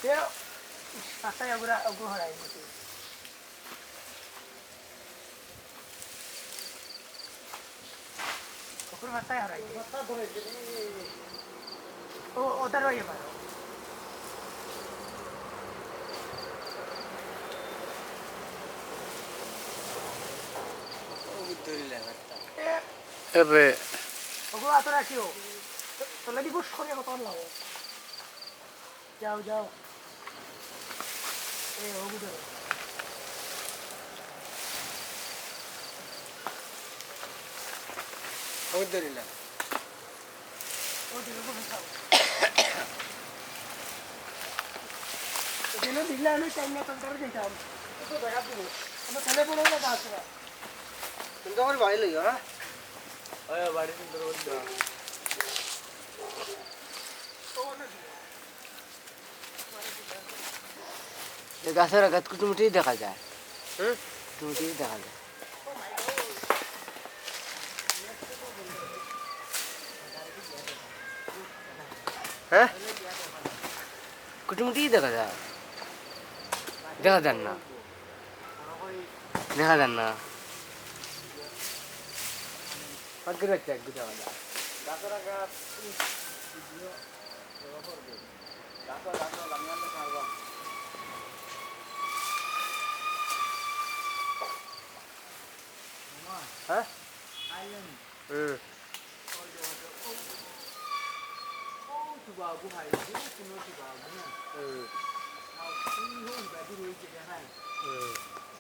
Pasay aku harai gitu. Kukur pasay harai. Oh, otar aja baru. Erre. Aku atur aja. Tola di bus kori aku tola lo. Jauh. Aku dulu. Alhamdulillah. Oh, di luar besar. Jadi bila lu cakap tentang kerja jam, itu dah aku. Kamu telepon aja dah sudah. Tentang apa bayi lagi ha? Ayo bari sundur udah. ये गाछर गाछ कुटुमुटी দেখা যায় কুটুমুটি দেখা যায় হ্যাঁ কুটুমুটি দেখা যায় দেখা যায় না পাখির বাচ্চা একটু দেখা যায় গাছরা গাছ ভিডিও দেওয়া করবে গাছ আমি আমরা ছাড়বা হ্যাঁ Island. Oh, tu bawa buhay. Dia semua tu bawa buhay. Kau ini hon bagi duit je kan.